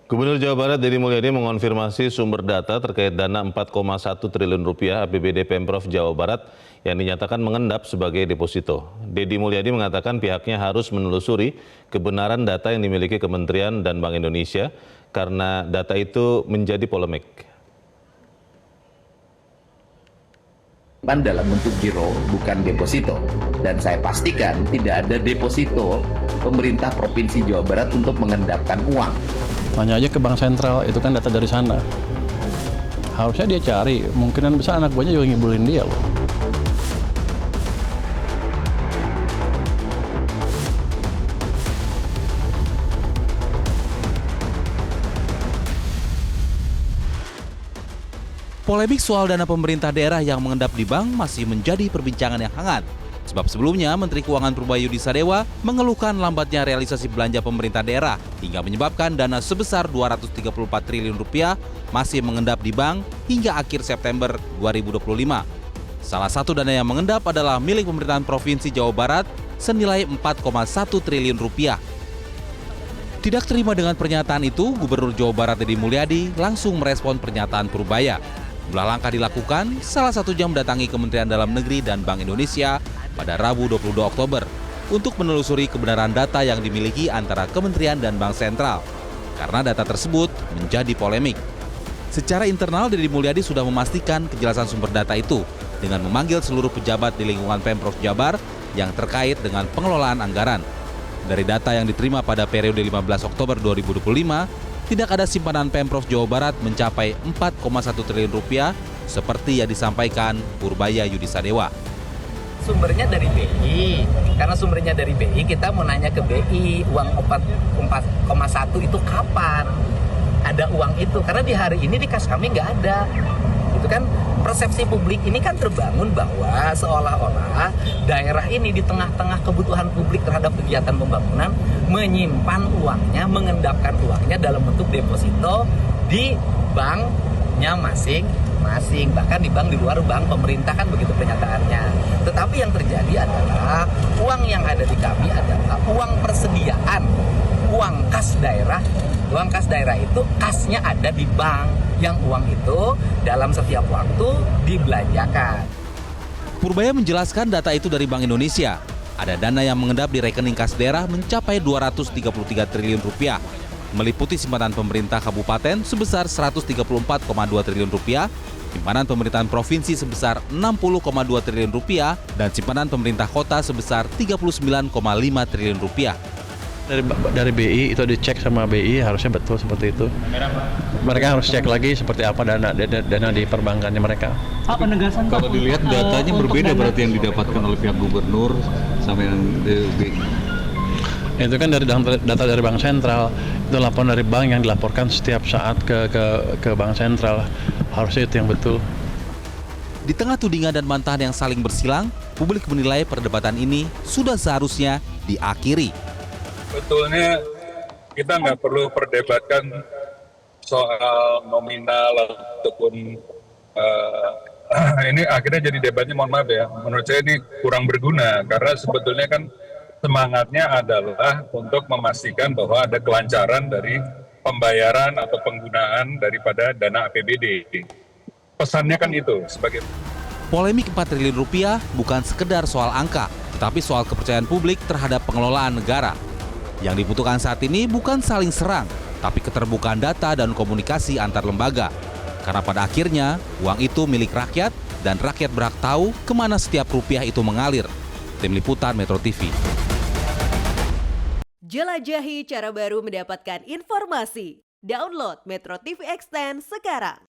Gubernur Jawa Barat Deddy Mulyadi mengonfirmasi sumber data terkait dana 4,1 triliun rupiah APBD Pemprov Jawa Barat yang dinyatakan mengendap sebagai deposito. Deddy Mulyadi mengatakan pihaknya harus menelusuri kebenaran data yang dimiliki Kementerian dan Bank Indonesia karena data itu menjadi polemik. Dalam bentuk giro, bukan deposito. Dan saya pastikan tidak ada deposito pemerintah Provinsi Jawa Barat untuk mengendapkan uang. Tanya aja ke Bank Sentral, itu kan data dari sana. Harusnya dia cari, mungkinan besar anak buahnya juga ngibulin dia loh. Polemik soal dana pemerintah daerah yang mengendap di bank masih menjadi perbincangan yang hangat. Sebab sebelumnya Menteri Keuangan Purbaya Yudisadewa mengeluhkan lambatnya realisasi belanja pemerintah daerah hingga menyebabkan dana sebesar 234 triliun rupiah masih mengendap di bank hingga akhir September 2025. Salah satu dana yang mengendap adalah milik pemerintahan Provinsi Jawa Barat senilai 4,1 triliun rupiah. Tidak terima dengan pernyataan itu, Gubernur Jawa Barat Deddy Mulyadi langsung merespon pernyataan Purbaya. Jumlah langkah dilakukan, salah satunya mendatangi Kementerian Dalam Negeri dan Bank Indonesia pada Rabu 22 Oktober untuk menelusuri kebenaran data yang dimiliki antara Kementerian dan Bank Sentral, karena data tersebut menjadi polemik. Secara internal, Deddy Mulyadi sudah memastikan kejelasan sumber data itu dengan memanggil seluruh pejabat di lingkungan Pemprov Jabar yang terkait dengan pengelolaan anggaran. Dari data yang diterima pada periode 15 Oktober 2025, tidak ada simpanan Pemprov Jawa Barat mencapai 4,1 triliun rupiah seperti yang disampaikan Purbaya Yudisadewa. Sumbernya dari BI, karena sumbernya dari BI kita mau nanya ke BI uang 4,1 itu kapan ada uang itu, karena di hari ini di kas kami nggak ada. Itu kan persepsi publik ini kan terbangun bahwa seolah-olah daerah ini di tengah-tengah kebutuhan publik terhadap kegiatan pembangunan menyimpan uangnya, mengendapkan uangnya dalam bentuk deposito di banknya masing-masing, bahkan di bank di luar bank pemerintah, kan begitu pernyataannya. Tetapi yang terjadi adalah uang yang ada di kami adalah uang persediaan, uang kas daerah. Uang kas daerah itu kasnya ada di bank, yang uang itu dalam setiap waktu dibelanjakan. Purbaya menjelaskan data itu dari Bank Indonesia. Ada dana yang mengendap di rekening kas daerah mencapai 233 triliun rupiah, meliputi simpanan pemerintah kabupaten sebesar 134,2 triliun rupiah, simpanan pemerintahan provinsi sebesar 60,2 triliun rupiah, dan simpanan pemerintah kota sebesar 39,5 triliun rupiah. Dari BI itu dicek sama BI, harusnya betul seperti itu. Mereka harus cek lagi seperti apa dana di perbankannya mereka. Penegasan kalau dilihat datanya berbeda berarti yang didapatkan oleh pihak gubernur sama yang dari BI. Itu kan dari data dari Bank Sentral, itu laporan dari bank yang dilaporkan setiap saat ke Bank Sentral. Harusnya itu yang betul. Di tengah tudingan dan bantahan yang saling bersilang, publik menilai perdebatan ini sudah seharusnya diakhiri. Sebetulnya kita nggak perlu perdebatkan soal nominal ataupun ini akhirnya jadi debatnya, mohon maaf ya, menurut saya ini kurang berguna karena sebetulnya kan semangatnya adalah untuk memastikan bahwa ada kelancaran dari pembayaran atau penggunaan daripada dana APBD. Pesannya kan itu sebagai Polemik 4 triliun rupiah bukan sekedar soal angka, tetapi soal kepercayaan publik terhadap pengelolaan negara. Yang dibutuhkan saat ini bukan saling serang, tapi keterbukaan data dan komunikasi antar lembaga. Karena pada akhirnya, uang itu milik rakyat dan rakyat berhak tahu kemana setiap rupiah itu mengalir. Tim Liputan Metro TV. Jelajahi cara baru mendapatkan informasi. Download Metro TV Extend sekarang.